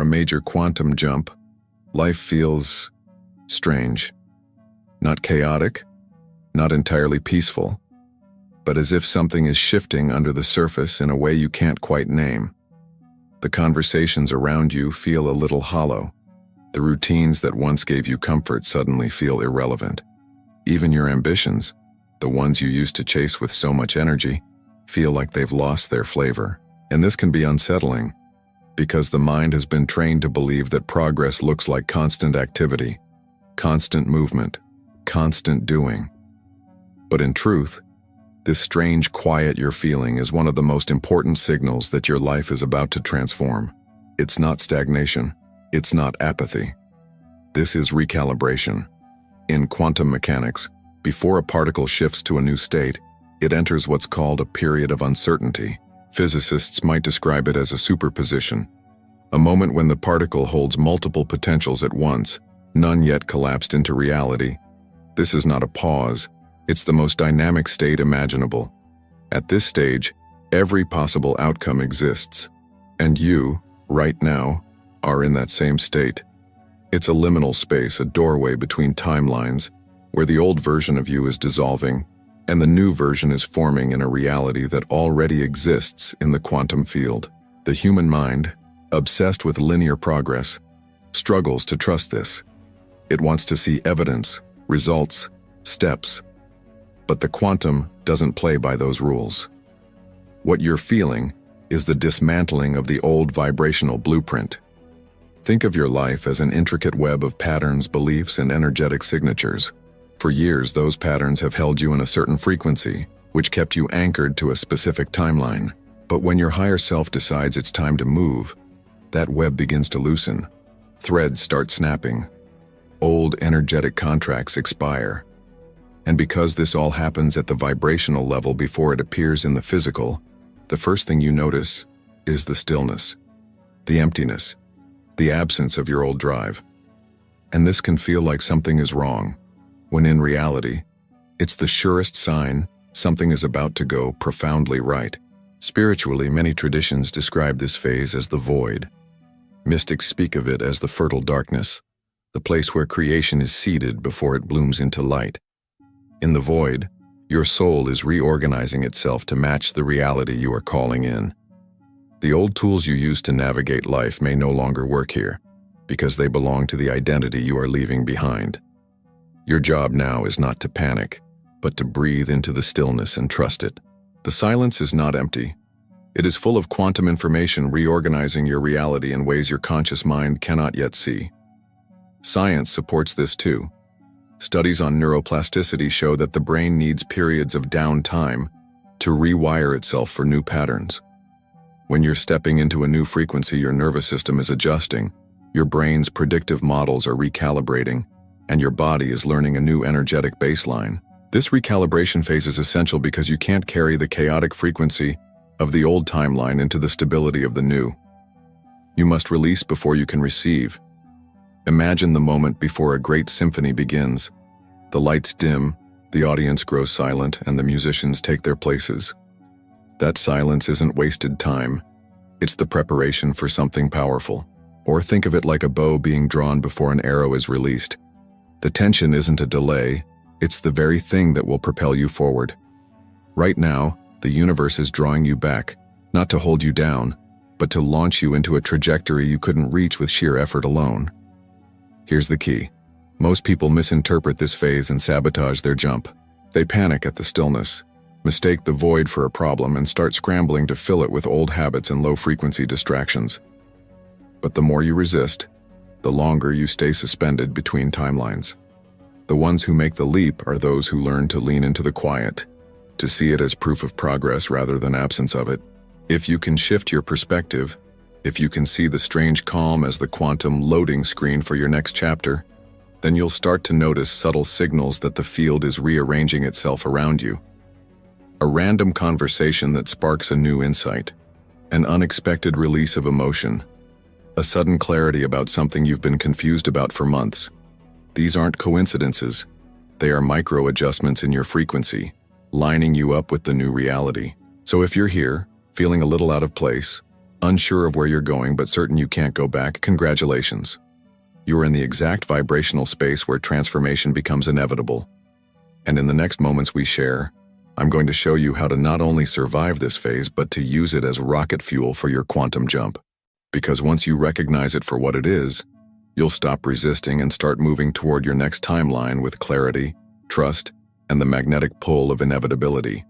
A major quantum jump, life feels strange. Not chaotic, not entirely peaceful, but as if something is shifting under the surface in a way you can't quite name. The conversations around you feel a little hollow. The routines that once gave you comfort suddenly feel irrelevant. Even your ambitions, the ones you used to chase with so much energy, feel like they've lost their flavor. And this can be unsettling, because the mind has been trained to believe that progress looks like constant activity, constant movement, constant doing. But in truth, this strange quiet you're feeling is one of the most important signals that your life is about to transform. It's not stagnation. It's not apathy. This is recalibration. In quantum mechanics, before a particle shifts to a new state, it enters what's called a period of uncertainty. Physicists might describe it as a superposition, a moment when the particle holds multiple potentials at once, none yet collapsed into reality. This is not a pause. It's the most dynamic state imaginable. At this stage, every possible outcome exists, and you, right now, are in that same state. It's a liminal space, a doorway between timelines, where the old version of you is dissolving, and the new version is forming in a reality that already exists in the quantum field. The human mind, obsessed with linear progress, struggles to trust this. It wants to see evidence, results, steps. But the quantum doesn't play by those rules. What you're feeling is the dismantling of the old vibrational blueprint. Think of your life as an intricate web of patterns, beliefs, and energetic signatures. For years, those patterns have held you in a certain frequency, which kept you anchored to a specific timeline. But when your higher self decides it's time to move, that web begins to loosen. Threads start snapping. Old energetic contracts expire. And because this all happens at the vibrational level before it appears in the physical, the first thing you notice is the stillness, the emptiness, the absence of your old drive. And this can feel like something is wrong, when in reality, it's the surest sign something is about to go profoundly right. Spiritually, many traditions describe this phase as the void. Mystics speak of it as the fertile darkness, the place where creation is seeded before it blooms into light. In the void, your soul is reorganizing itself to match the reality you are calling in. The old tools you used to navigate life may no longer work here, because they belong to the identity you are leaving behind. Your job now is not to panic, but to breathe into the stillness and trust it. The silence is not empty. It is full of quantum information reorganizing your reality in ways your conscious mind cannot yet see. Science supports this too. Studies on neuroplasticity show that the brain needs periods of downtime to rewire itself for new patterns. When you're stepping into a new frequency, your nervous system is adjusting, your brain's predictive models are recalibrating, and your body is learning a new energetic baseline. This recalibration phase is essential because you can't carry the chaotic frequency of the old timeline into the stability of the new. You must release before you can receive. Imagine the moment before a great symphony begins. The lights dim, the audience grows silent, and the musicians take their places. That silence isn't wasted time. It's the preparation for something powerful. Or think of it like a bow being drawn before an arrow is released. The tension isn't a delay, it's the very thing that will propel you forward. Right now, the universe is drawing you back, not to hold you down, but to launch you into a trajectory you couldn't reach with sheer effort alone. Here's the key. Most people misinterpret this phase and sabotage their jump. They panic at the stillness, mistake the void for a problem, and start scrambling to fill it with old habits and low-frequency distractions. But the more you resist, the longer you stay suspended between timelines. The ones who make the leap are those who learn to lean into the quiet, to see it as proof of progress rather than absence of it. If you can shift your perspective, if you can see the strange calm as the quantum loading screen for your next chapter, then you'll start to notice subtle signals that the field is rearranging itself around you. A random conversation that sparks a new insight, an unexpected release of emotion, a sudden clarity about something you've been confused about for months. These aren't coincidences. They are micro-adjustments in your frequency, lining you up with the new reality. So if you're here, feeling a little out of place, Unsure of where you're going but certain you can't go back, congratulations. You are in the exact vibrational space where transformation becomes inevitable. And in the next moments we share, I'm going to show you how to not only survive this phase but to use it as rocket fuel for your quantum jump. Because once you recognize it for what it is, you'll stop resisting and start moving toward your next timeline with clarity, trust, and the magnetic pull of inevitability.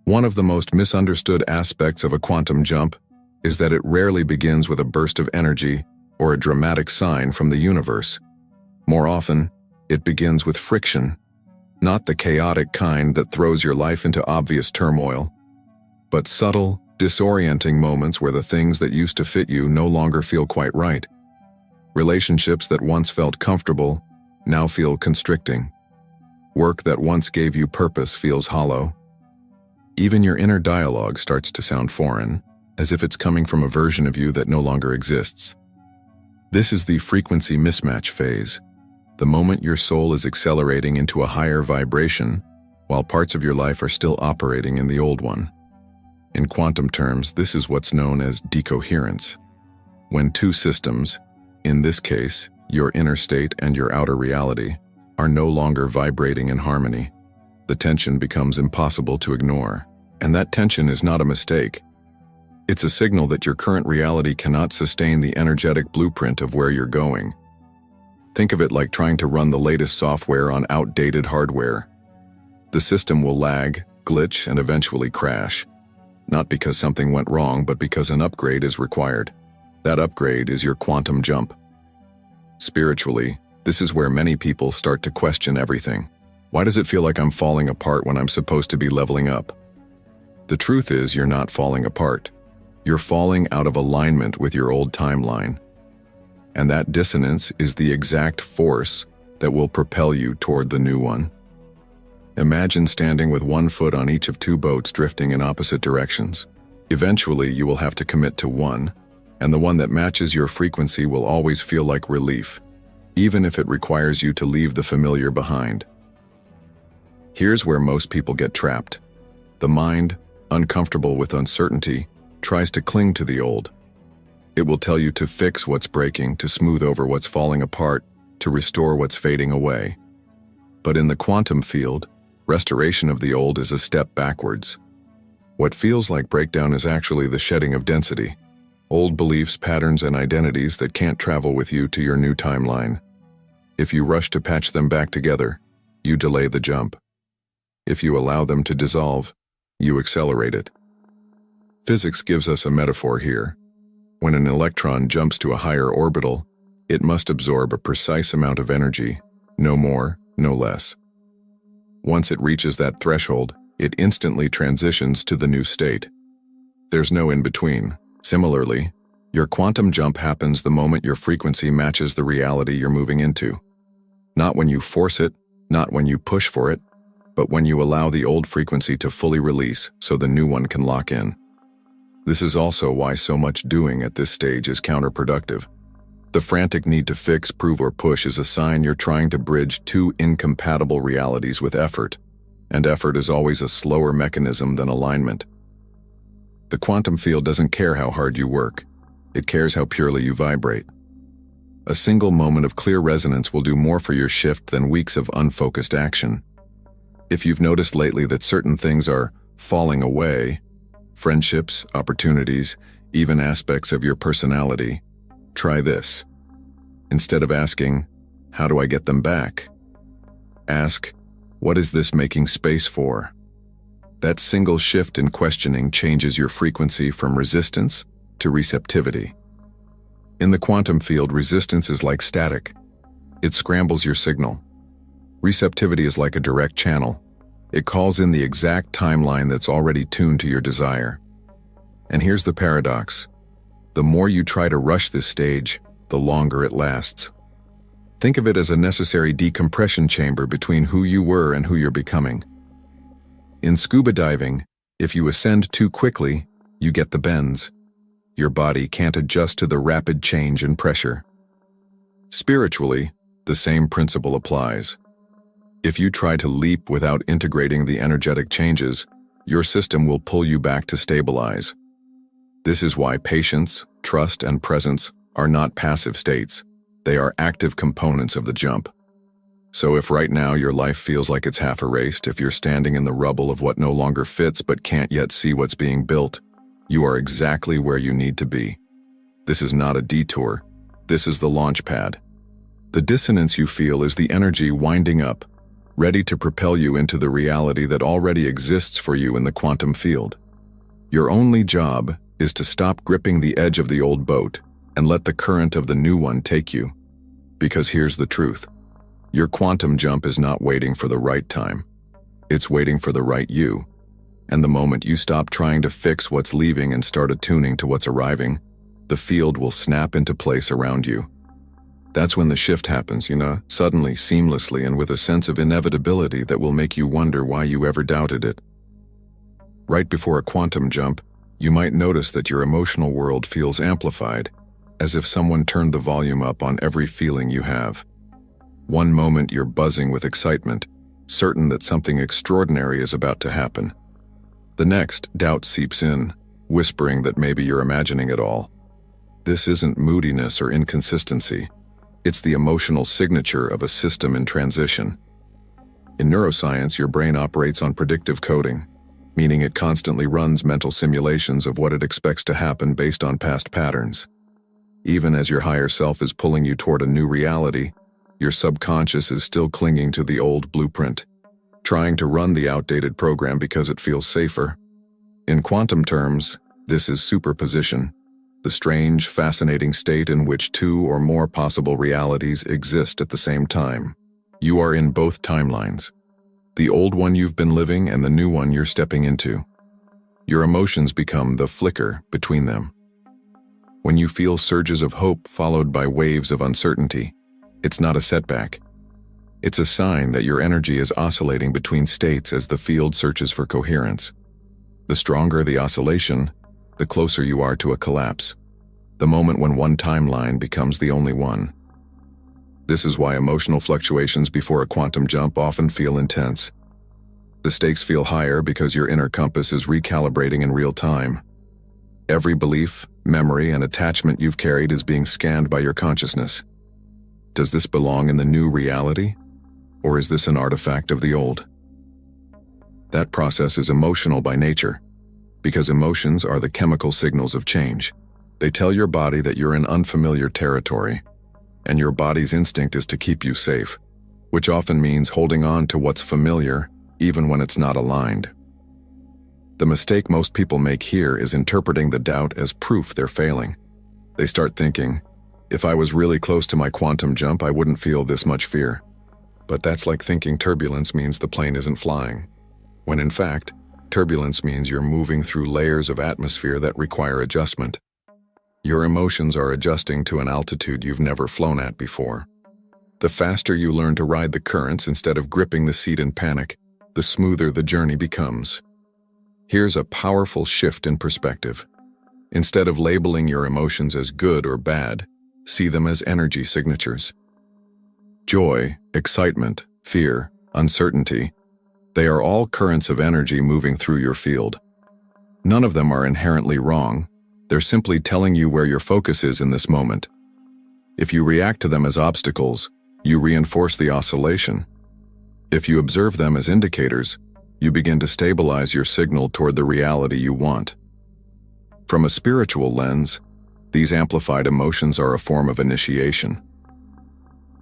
One of the most misunderstood aspects of a quantum jump is that it rarely begins with a burst of energy or a dramatic sign from the universe. More often, it begins with friction, not the chaotic kind that throws your life into obvious turmoil, but subtle, disorienting moments where the things that used to fit you no longer feel quite right. Relationships that once felt comfortable now feel constricting. Work that once gave you purpose feels hollow. Even your inner dialogue starts to sound foreign, as if it's coming from a version of you that no longer exists. This is the frequency mismatch phase, the moment your soul is accelerating into a higher vibration, while parts of your life are still operating in the old one. In quantum terms, this is what's known as decoherence. When two systems, in this case, your inner state and your outer reality, are no longer vibrating in harmony, the tension becomes impossible to ignore. And that tension is not a mistake. It's a signal that your current reality cannot sustain the energetic blueprint of where you're going. Think of it like trying to run the latest software on outdated hardware. The system will lag, glitch, and eventually crash. Not because something went wrong, but because an upgrade is required. That upgrade is your quantum jump. Spiritually, this is where many people start to question everything. Why does it feel like I'm falling apart when I'm supposed to be leveling up? The truth is, you're not falling apart. You're falling out of alignment with your old timeline. And that dissonance is the exact force that will propel you toward the new one. Imagine standing with one foot on each of two boats drifting in opposite directions. Eventually, you will have to commit to one, and the one that matches your frequency will always feel like relief, even if it requires you to leave the familiar behind. Here's where most people get trapped. The mind, uncomfortable with uncertainty, tries to cling to the old. It will tell you to fix what's breaking, to smooth over what's falling apart, to restore what's fading away. But in the quantum field, restoration of the old is a step backwards. What feels like breakdown is actually the shedding of density, old beliefs, patterns, and identities that can't travel with you to your new timeline. If you rush to patch them back together, you delay the jump. If you allow them to dissolve, you accelerate it. Physics gives us a metaphor here. When an electron jumps to a higher orbital, it must absorb a precise amount of energy, no more, no less. Once it reaches that threshold, it instantly transitions to the new state. There's no in-between. Similarly, your quantum jump happens the moment your frequency matches the reality you're moving into. Not when you force it, not when you push for it, but when you allow the old frequency to fully release so the new one can lock in. This is also why so much doing at this stage is counterproductive. The frantic need to fix, prove, or push is a sign you're trying to bridge two incompatible realities with effort, and effort is always a slower mechanism than alignment. The quantum field doesn't care how hard you work. It cares how purely you vibrate. A single moment of clear resonance will do more for your shift than weeks of unfocused action. If you've noticed lately that certain things are falling away, friendships, opportunities, even aspects of your personality, try this. Instead of asking, "How do I get them back?" ask, "What is this making space for?" That single shift in questioning changes your frequency from resistance to receptivity. In the quantum field, resistance is like static. It scrambles your signal. Receptivity is like a direct channel. It calls in the exact timeline that's already tuned to your desire. And here's the paradox. The more you try to rush this stage, the longer it lasts. Think of it as a necessary decompression chamber between who you were and who you're becoming. In scuba diving, if you ascend too quickly, you get the bends. Your body can't adjust to the rapid change in pressure. Spiritually, the same principle applies. If you try to leap without integrating the energetic changes, your system will pull you back to stabilize. This is why patience, trust, and presence are not passive states. They are active components of the jump. So if right now your life feels like it's half erased, if you're standing in the rubble of what no longer fits but can't yet see what's being built, you are exactly where you need to be. This is not a detour. This is the launch pad. The dissonance you feel is the energy winding up, ready to propel you into the reality that already exists for you in the quantum field. Your only job is to stop gripping the edge of the old boat and let the current of the new one take you. Because here's the truth. Your quantum jump is not waiting for the right time. It's waiting for the right you. And the moment you stop trying to fix what's leaving and start attuning to what's arriving, the field will snap into place around you. That's when the shift happens, suddenly, seamlessly, and with a sense of inevitability that will make you wonder why you ever doubted it. Right before a quantum jump, you might notice that your emotional world feels amplified, as if someone turned the volume up on every feeling you have. One moment you're buzzing with excitement, certain that something extraordinary is about to happen. The next, doubt seeps in, whispering that maybe you're imagining it all. This isn't moodiness or inconsistency. It's the emotional signature of a system in transition. In neuroscience, your brain operates on predictive coding, meaning it constantly runs mental simulations of what it expects to happen based on past patterns. Even as your higher self is pulling you toward a new reality, your subconscious is still clinging to the old blueprint, trying to run the outdated program because it feels safer. In quantum terms, this is superposition, the strange, fascinating state in which two or more possible realities exist at the same time. You are in both timelines, the old one you've been living and the new one you're stepping into. Your emotions become the flicker between them. When you feel surges of hope followed by waves of uncertainty, it's not a setback. It's a sign that your energy is oscillating between states as the field searches for coherence. The stronger the oscillation, the closer you are to a collapse, the moment when one timeline becomes the only one. This is why emotional fluctuations before a quantum jump often feel intense. The stakes feel higher because your inner compass is recalibrating in real time. Every belief, memory, and attachment you've carried is being scanned by your consciousness. Does this belong in the new reality, or is this an artifact of the old? That process is emotional by nature, because emotions are the chemical signals of change. They tell your body that you're in unfamiliar territory, and your body's instinct is to keep you safe, which often means holding on to what's familiar even when it's not aligned. The mistake most people make here is interpreting the doubt as proof they're failing. They start thinking, if I was really close to my quantum jump, I wouldn't feel this much fear. But that's like thinking turbulence means the plane isn't flying, when in fact, turbulence means you're moving through layers of atmosphere that require adjustment. Your emotions are adjusting to an altitude you've never flown at before. The faster you learn to ride the currents instead of gripping the seat in panic, the smoother the journey becomes. Here's a powerful shift in perspective. Instead of labeling your emotions as good or bad, see them as energy signatures. Joy, excitement, fear, uncertainty, they are all currents of energy moving through your field. None of them are inherently wrong. They're simply telling you where your focus is in this moment. If you react to them as obstacles, you reinforce the oscillation. If you observe them as indicators, you begin to stabilize your signal toward the reality you want. From a spiritual lens, these amplified emotions are a form of initiation.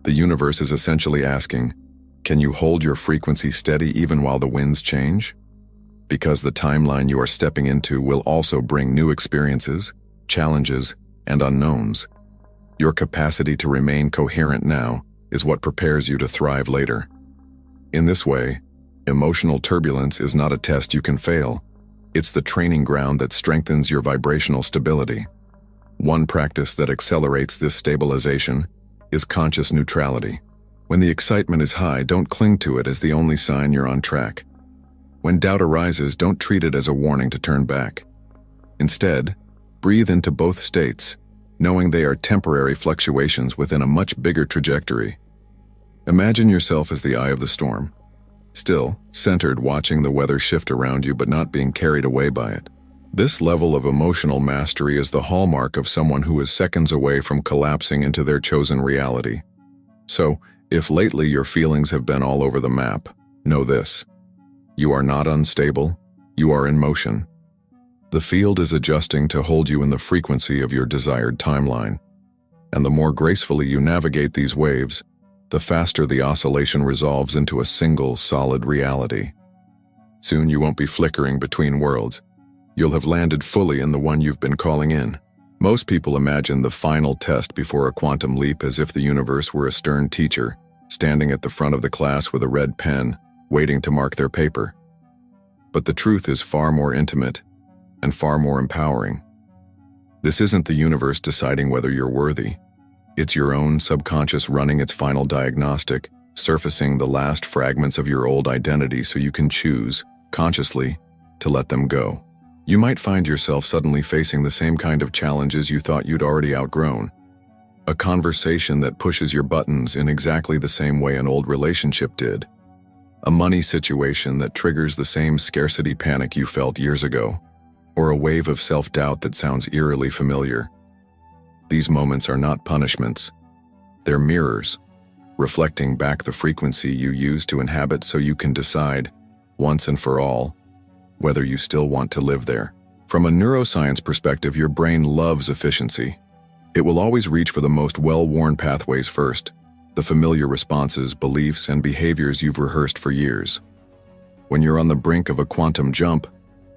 The universe is essentially asking, can you hold your frequency steady even while the winds change? Because the timeline you are stepping into will also bring new experiences, challenges, and unknowns. Your capacity to remain coherent now is what prepares you to thrive later. In this way, emotional turbulence is not a test you can fail. It's the training ground that strengthens your vibrational stability. One practice that accelerates this stabilization is conscious neutrality. When the excitement is high, don't cling to it as the only sign you're on track. When doubt arises, don't treat it as a warning to turn back. Instead, breathe into both states, knowing they are temporary fluctuations within a much bigger trajectory. Imagine yourself as the eye of the storm, still, centered, watching the weather shift around you but not being carried away by it. This level of emotional mastery is the hallmark of someone who is seconds away from collapsing into their chosen reality. So, if lately your feelings have been all over the map, know this: you are not unstable, you are in motion. The field is adjusting to hold you in the frequency of your desired timeline. And the more gracefully you navigate these waves, the faster the oscillation resolves into a single, solid reality. Soon you won't be flickering between worlds. You'll have landed fully in the one you've been calling in. Most people imagine the final test before a quantum leap as if the universe were a stern teacher, standing at the front of the class with a red pen, waiting to mark their paper. But the truth is far more intimate and far more empowering. This isn't the universe deciding whether you're worthy. It's your own subconscious running its final diagnostic, surfacing the last fragments of your old identity so you can choose, consciously, to let them go. You might find yourself suddenly facing the same kind of challenges you thought you'd already outgrown. A conversation that pushes your buttons in exactly the same way an old relationship did. A money situation that triggers the same scarcity panic you felt years ago. Or a wave of self-doubt that sounds eerily familiar. These moments are not punishments. They're mirrors, reflecting back the frequency you used to inhabit so you can decide, once and for all, whether you still want to live there. From a neuroscience perspective, your brain loves efficiency. It will always reach for the most well-worn pathways first, the familiar responses, beliefs, and behaviors you've rehearsed for years. When you're on the brink of a quantum jump,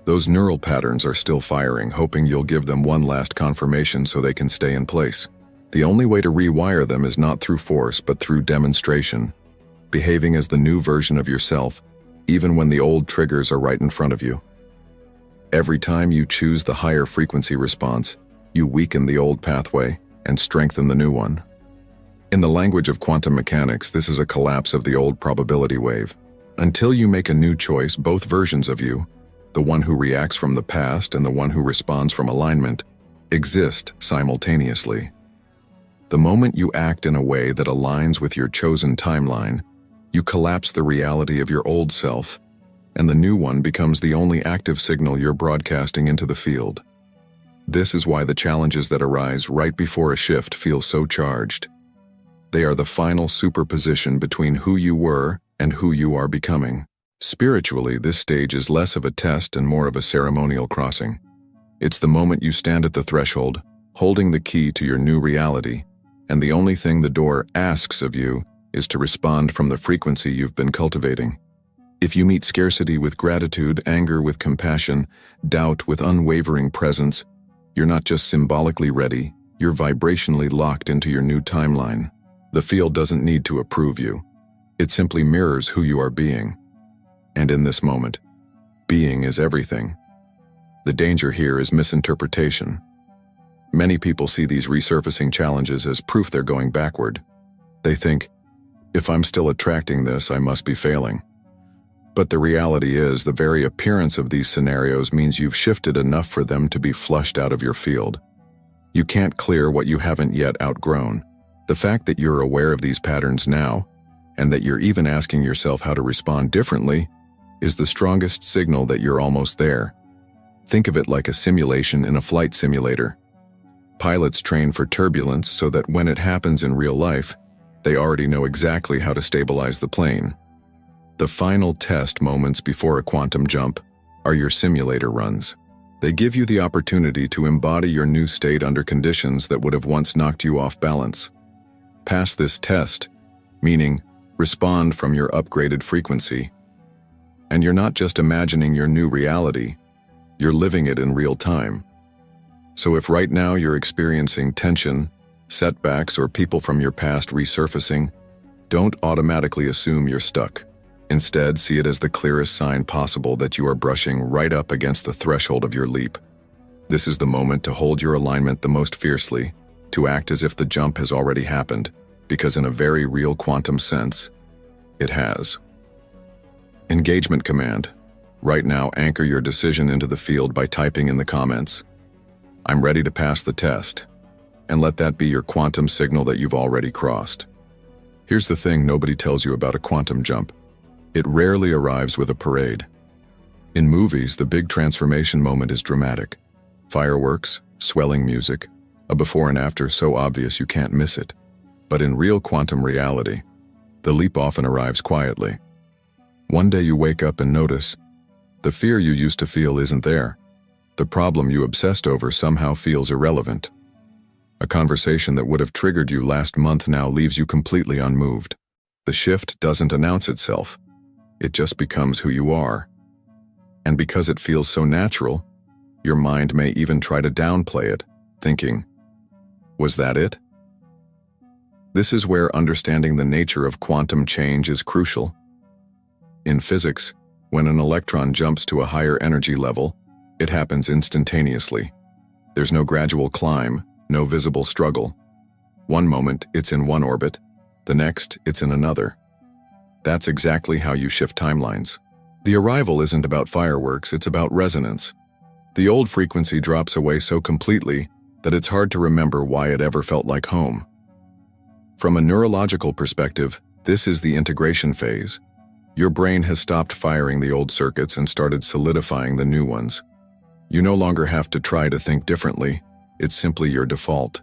those neural patterns are still firing, hoping you'll give them one last confirmation so they can stay in place. The only way to rewire them is not through force, but through demonstration, behaving as the new version of yourself, even when the old triggers are right in front of you. Every time you choose the higher frequency response, you weaken the old pathway and strengthen the new one. In the language of quantum mechanics, this is a collapse of the old probability wave. Until you make a new choice, both versions of you, the one who reacts from the past and the one who responds from alignment, exist simultaneously. The moment you act in a way that aligns with your chosen timeline, you collapse the reality of your old self, and the new one becomes the only active signal you're broadcasting into the field. This is why the challenges that arise right before a shift feel so charged. They are the final superposition between who you were and who you are becoming. Spiritually, this stage is less of a test and more of a ceremonial crossing. It's the moment you stand at the threshold, holding the key to your new reality, and the only thing the door asks of you is to respond from the frequency you've been cultivating. If you meet scarcity with gratitude, anger with compassion, doubt with unwavering presence, you're not just symbolically ready, you're vibrationally locked into your new timeline. The field doesn't need to approve you. It simply mirrors who you are being. And in this moment, being is everything. The danger here is misinterpretation. Many people see these resurfacing challenges as proof they're going backward. They think, if I'm still attracting this, I must be failing. But the reality is, the very appearance of these scenarios means you've shifted enough for them to be flushed out of your field. You can't clear what you haven't yet outgrown. The fact that you're aware of these patterns now, and that you're even asking yourself how to respond differently, is the strongest signal that you're almost there. Think of it like a simulation in a flight simulator. Pilots train for turbulence so that when it happens in real life, they already know exactly how to stabilize the plane. The final test moments before a quantum jump are your simulator runs. They give you the opportunity to embody your new state under conditions that would have once knocked you off balance. Pass this test, meaning respond from your upgraded frequency. And you're not just imagining your new reality, you're living it in real time. So if right now you're experiencing tension, setbacks, or people from your past resurfacing, don't automatically assume you're stuck. Instead, see it as the clearest sign possible that you are brushing right up against the threshold of your leap. This is the moment to hold your alignment the most fiercely, to act as if the jump has already happened, because in a very real quantum sense, it has. Engagement command. Right now, anchor your decision into the field by typing in the comments, "I'm ready to pass the test," and let that be your quantum signal that you've already crossed. Here's the thing nobody tells you about a quantum jump. It rarely arrives with a parade. In movies, the big transformation moment is dramatic. Fireworks, swelling music, a before and after so obvious you can't miss it. But in real quantum reality, the leap often arrives quietly. One day you wake up and notice the fear you used to feel isn't there. The problem you obsessed over somehow feels irrelevant. A conversation that would have triggered you last month now leaves you completely unmoved. The shift doesn't announce itself. It just becomes who you are. And because it feels so natural, your mind may even try to downplay it, thinking, was that it? This is where understanding the nature of quantum change is crucial. In physics, when an electron jumps to a higher energy level, it happens instantaneously. There's no gradual climb, no visible struggle. One moment, it's in one orbit, the next, it's in another. That's exactly how you shift timelines. The arrival isn't about fireworks, it's about resonance. The old frequency drops away so completely that it's hard to remember why it ever felt like home. From a neurological perspective, this is the integration phase. Your brain has stopped firing the old circuits and started solidifying the new ones. You no longer have to try to think differently, it's simply your default.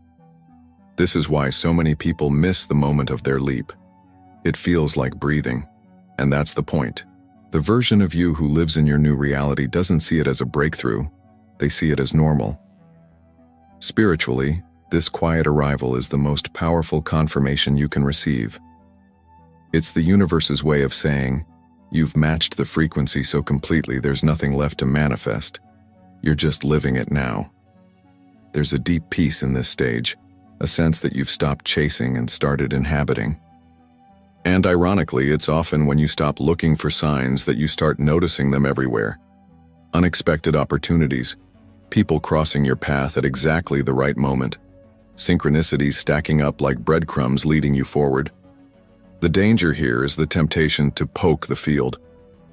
This is why so many people miss the moment of their leap. It feels like breathing, and that's the point. The version of you who lives in your new reality doesn't see it as a breakthrough, they see it as normal. Spiritually, this quiet arrival is the most powerful confirmation you can receive. It's the universe's way of saying, you've matched the frequency so completely there's nothing left to manifest. You're just living it now. There's a deep peace in this stage, a sense that you've stopped chasing and started inhabiting. And ironically, it's often when you stop looking for signs that you start noticing them everywhere. Unexpected opportunities, people crossing your path at exactly the right moment, synchronicities stacking up like breadcrumbs leading you forward. The danger here is the temptation to poke the field,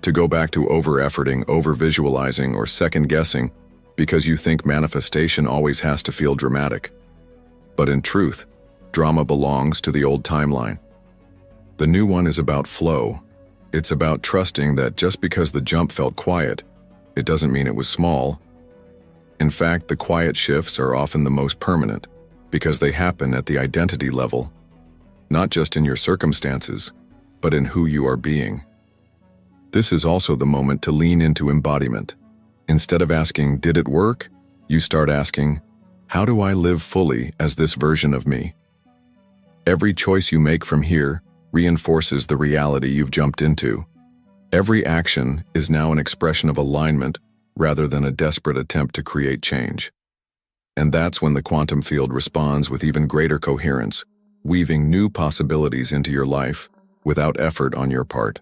to go back to over-efforting, over-visualizing, or second-guessing because you think manifestation always has to feel dramatic. But in truth, drama belongs to the old timeline. The new one is about flow. It's about trusting that just because the jump felt quiet, it doesn't mean it was small. In fact, the quiet shifts are often the most permanent because they happen at the identity level, not just in your circumstances, but in who you are being. This is also the moment to lean into embodiment. Instead of asking, did it work? You start asking, how do I live fully as this version of me? Every choice you make from here reinforces the reality you've jumped into. Every action is now an expression of alignment rather than a desperate attempt to create change. And that's when the quantum field responds with even greater coherence, weaving new possibilities into your life without effort on your part.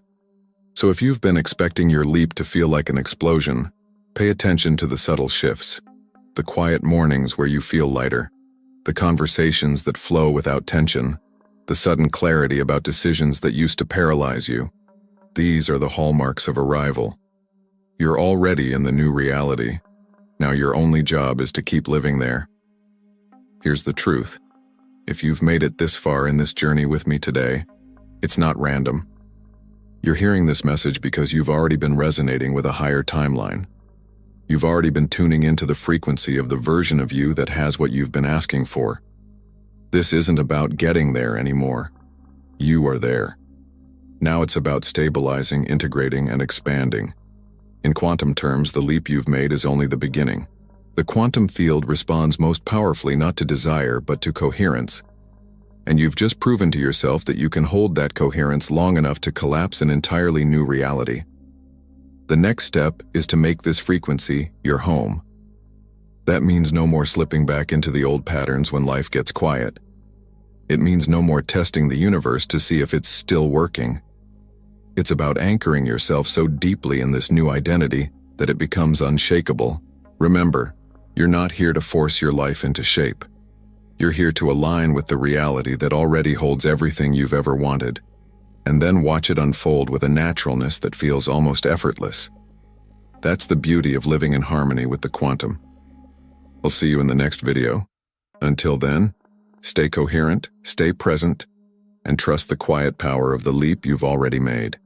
So if you've been expecting your leap to feel like an explosion, pay attention to the subtle shifts, the quiet mornings where you feel lighter, the conversations that flow without tension, the sudden clarity about decisions that used to paralyze you. These are the hallmarks of arrival. You're already in the new reality. Now your only job is to keep living there. Here's the truth. If you've made it this far in this journey with me today, it's not random. You're hearing this message because you've already been resonating with a higher timeline. You've already been tuning into the frequency of the version of you that has what you've been asking for. This isn't about getting there anymore. You are there. Now it's about stabilizing, integrating, and expanding. In quantum terms, the leap you've made is only the beginning. The quantum field responds most powerfully not to desire, but to coherence. And you've just proven to yourself that you can hold that coherence long enough to collapse an entirely new reality. The next step is to make this frequency your home. That means no more slipping back into the old patterns when life gets quiet. It means no more testing the universe to see if it's still working. It's about anchoring yourself so deeply in this new identity that it becomes unshakable. Remember, you're not here to force your life into shape. You're here to align with the reality that already holds everything you've ever wanted, and then watch it unfold with a naturalness that feels almost effortless. That's the beauty of living in harmony with the quantum. I'll see you in the next video. Until then, stay coherent, stay present, and trust the quiet power of the leap you've already made.